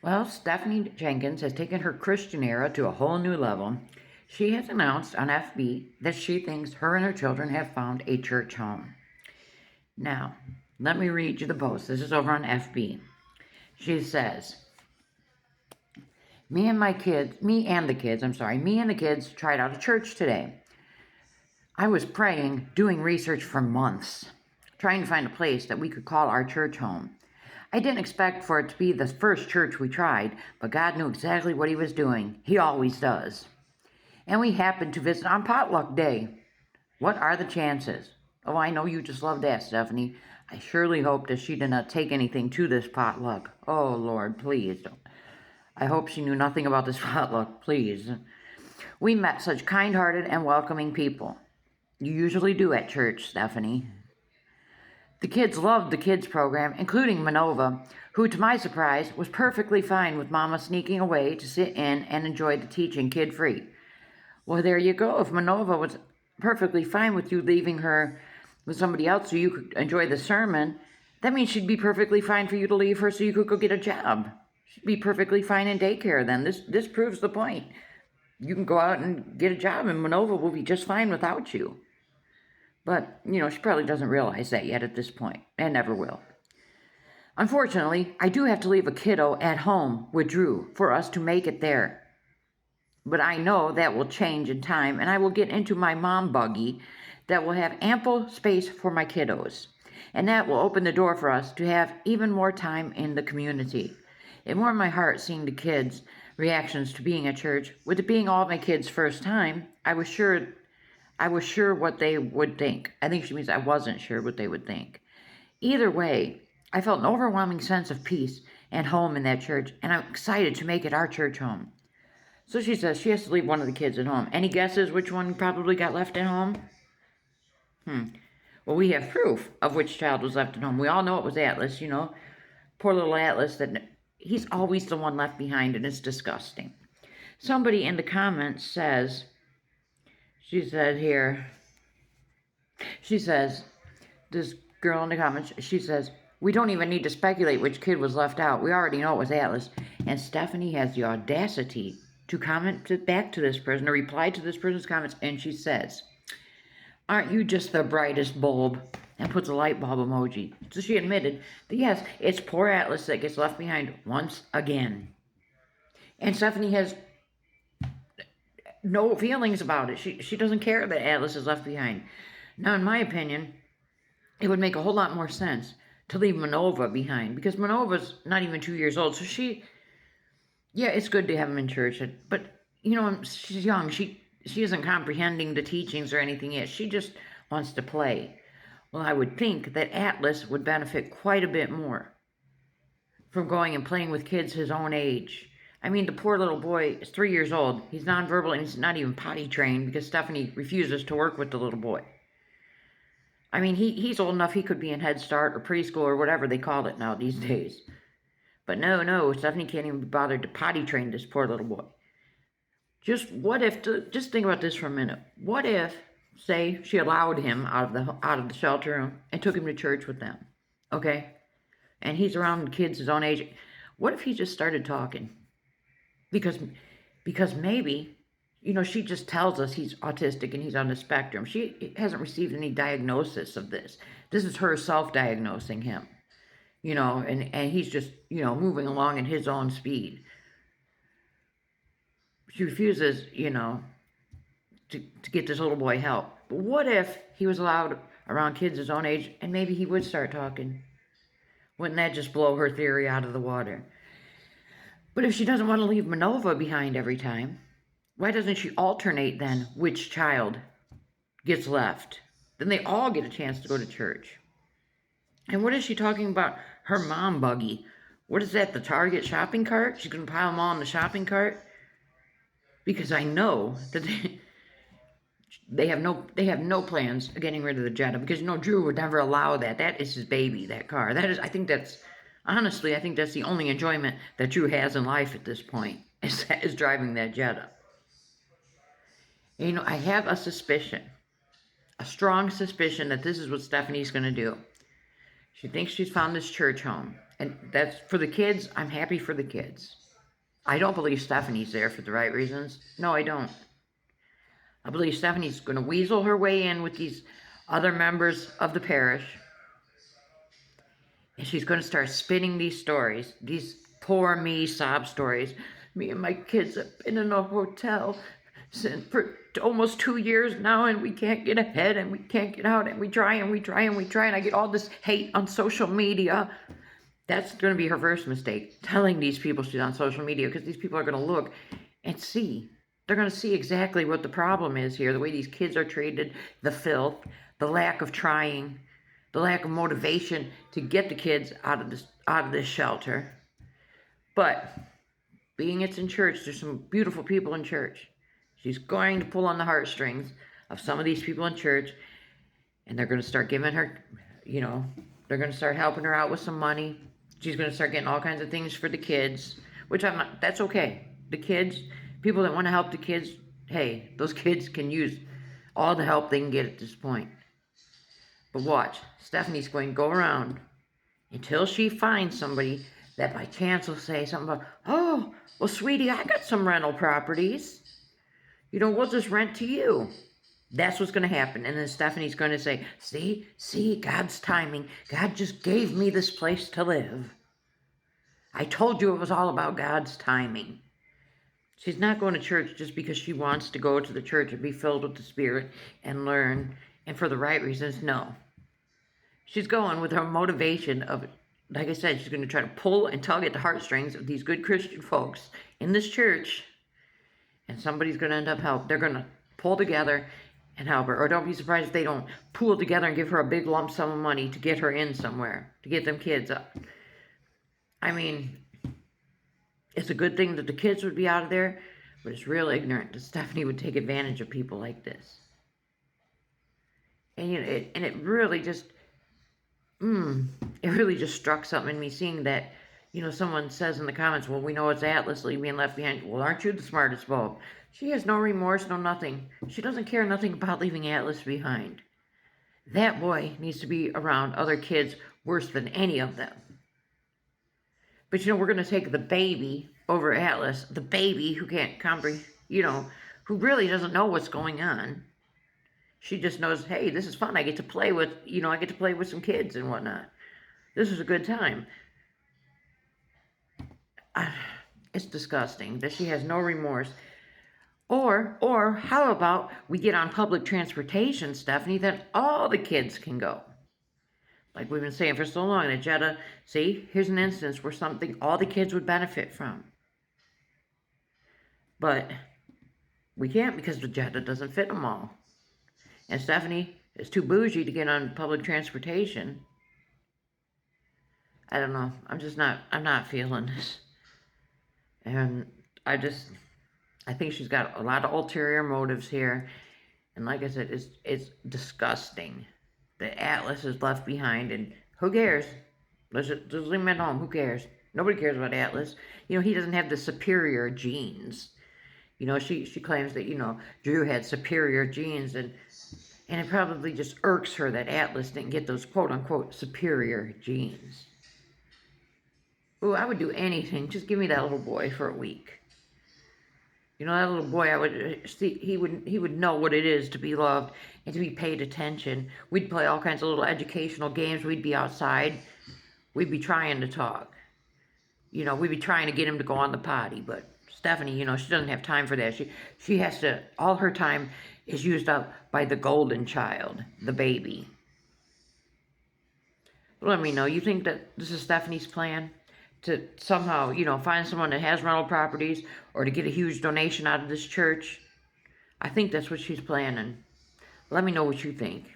Well, Stephanie Jenkins has taken her Christian era to a whole new level. She has announced on FB that she thinks her and her children have found a church home. Now, let me read you the post. This is over on FB. She says, me and the kids tried out a church today. I was praying, doing research for months, trying to find a place that we could call our church home. I didn't expect for it to be the first church we tried, but God knew exactly what He was doing. He always does. And we happened to visit on potluck day. What are the chances? Oh, I know you just love that, Stephanie. I surely hope that she did not take anything to this potluck. Oh, Lord, please don't. I hope she knew nothing about this potluck, please. We met such kind-hearted and welcoming people. You usually do at church, Stephanie. The kids loved the kids program, including Manova, who, to my surprise, was perfectly fine with Mama sneaking away to sit in and enjoy the teaching kid-free. Well, there you go. If Manova was perfectly fine with you leaving her with somebody else so you could enjoy the sermon, that means she'd be perfectly fine for you to leave her so you could go get a job. She'd be perfectly fine in daycare then. This proves the point. You can go out and get a job and Manova will be just fine without you. But, she probably doesn't realize that yet at this point, and never will. Unfortunately, I do have to leave a kiddo at home with Drew for us to make it there. But I know that will change in time, and I will get into my mom buggy that will have ample space for my kiddos. And that will open the door for us to have even more time in the community. It warmed my heart seeing the kids' reactions to being at church. With it being all my kids' first time, I was sure what they would think. I think she means I wasn't sure what they would think. Either way, I felt an overwhelming sense of peace and home in that church, and I'm excited to make it our church home. So she says she has to leave one of the kids at home. Any guesses which one probably got left at home? Well, we have proof of which child was left at home. We all know it was Atlas, Poor little Atlas, that he's always the one left behind, and it's disgusting. Somebody in the comments says, this girl in the comments, she says, we don't even need to speculate which kid was left out. We already know it was Atlas. And Stephanie has the audacity to comment back to this person, or reply to this person's comments, and she says, aren't you just the brightest bulb? And puts a light bulb emoji. So she admitted that yes, it's poor Atlas that gets left behind once again. And Stephanie has no feelings about it. She doesn't care that Atlas is left behind. Now, in my opinion, it would make a whole lot more sense to leave Manova behind, because Manova's not even 2 years old. So it's good to have him in church, but she's young. She isn't comprehending the teachings or anything yet. She just wants to play. Well, I would think that Atlas would benefit quite a bit more from going and playing with kids his own age. I mean, the poor little boy is 3 years old. He's nonverbal and he's not even potty trained because Stephanie refuses to work with the little boy. I mean, he's old enough he could be in Head Start or preschool or whatever they call it now these days. But no, Stephanie can't even be bothered to potty train this poor little boy. Just think about this for a minute. What if, say, she allowed him out of the shelter room and took him to church with them, okay? And he's around kids his own age. What if he just started talking? Because maybe, she just tells us he's autistic and he's on the spectrum. She hasn't received any diagnosis of this. This is her self-diagnosing him, and he's just, moving along at his own speed. She refuses, to get this little boy help. But what if he was allowed around kids his own age and maybe he would start talking? Wouldn't that just blow her theory out of the water? But if she doesn't want to leave Manova behind every time, why doesn't she alternate then which child gets left? Then they all get a chance to go to church. And what is she talking about? Her mom buggy. What is that, the Target shopping cart? She's going to pile them all in the shopping cart? Because I know that they have no plans of getting rid of the Jetta, because Drew would never allow that. That is his baby, that car. I think that's the only enjoyment that Drew has in life at this point, is driving that Jetta. And, I have a strong suspicion that this is what Stephanie's going to do. She thinks she's found this church home. And that's for the kids. I'm happy for the kids. I don't believe Stephanie's there for the right reasons. No, I don't. I believe Stephanie's going to weasel her way in with these other members of the parish. And she's going to start spinning these stories, these poor me sob stories. Me and my kids have been in a hotel for almost 2 years now, and we can't get ahead, and we can't get out, and we try, and we try, and we try, and I get all this hate on social media. That's going to be her first mistake, telling these people she's on social media, because these people are going to look and see. They're going to see exactly what the problem is here, the way these kids are treated, the filth, the lack of trying, the lack of motivation to get the kids out of this shelter. But being it's in church, there's some beautiful people in church. She's going to pull on the heartstrings of some of these people in church, and they're going to start giving her, they're going to start helping her out with some money. She's going to start getting all kinds of things for the kids, which that's okay. The kids, people that want to help the kids, hey, those kids can use all the help they can get at this point. But watch, Stephanie's going to go around until she finds somebody that by chance will say something about, oh, well, sweetie, I got some rental properties. We'll just rent to you. That's what's going to happen. And then Stephanie's going to say, see, God's timing. God just gave me this place to live. I told you it was all about God's timing. She's not going to church just because she wants to go to the church and be filled with the Spirit and learn, and for the right reasons. No. She's going with her motivation of, like I said, she's going to try to pull and tug at the heartstrings of these good Christian folks in this church, and somebody's going to end up help. They're going to pull together and help her. Or don't be surprised if they don't pool together and give her a big lump sum of money to get her in somewhere, to get them kids up. I mean, it's a good thing that the kids would be out of there, but it's real ignorant that Stephanie would take advantage of people like this. And it really just, it really just struck something in me seeing that, someone says in the comments, well, we know it's Atlas being left behind. Well, aren't you the smartest bulb? She has no remorse, no nothing. She doesn't care nothing about leaving Atlas behind. That boy needs to be around other kids worse than any of them. But, we're going to take the baby over Atlas, the baby who can't comprehend, who really doesn't know what's going on. She just knows, hey, this is fun. I get to play with, some kids and whatnot. This is a good time. It's disgusting that she has no remorse. Or how about we get on public transportation, Stephanie, that all the kids can go? Like we've been saying for so long, that Jetta, see, here's an instance where something all the kids would benefit from. But we can't because the Jetta doesn't fit them all. And Stephanie is too bougie to get on public transportation. I don't know. I'm not feeling this. And I think she's got a lot of ulterior motives here. And like I said, it's disgusting that Atlas is left behind. And who cares? Let's just leave him at home. Who cares? Nobody cares about Atlas. He doesn't have the superior genes. She claims that, Drew had superior genes. And it probably just irks her that Atlas didn't get those quote-unquote superior genes. Ooh, I would do anything. Just give me that little boy for a week. That little boy, I would see, he would know what it is to be loved and to be paid attention. We'd play all kinds of little educational games. We'd be outside. We'd be trying to talk. We'd be trying to get him to go on the potty. But Stephanie, she doesn't have time for that. She has to, all her time is used up by the golden child, the baby. Let me know. You think that this is Stephanie's plan? To somehow, find someone that has rental properties or to get a huge donation out of this church? I think that's what she's planning. Let me know what you think.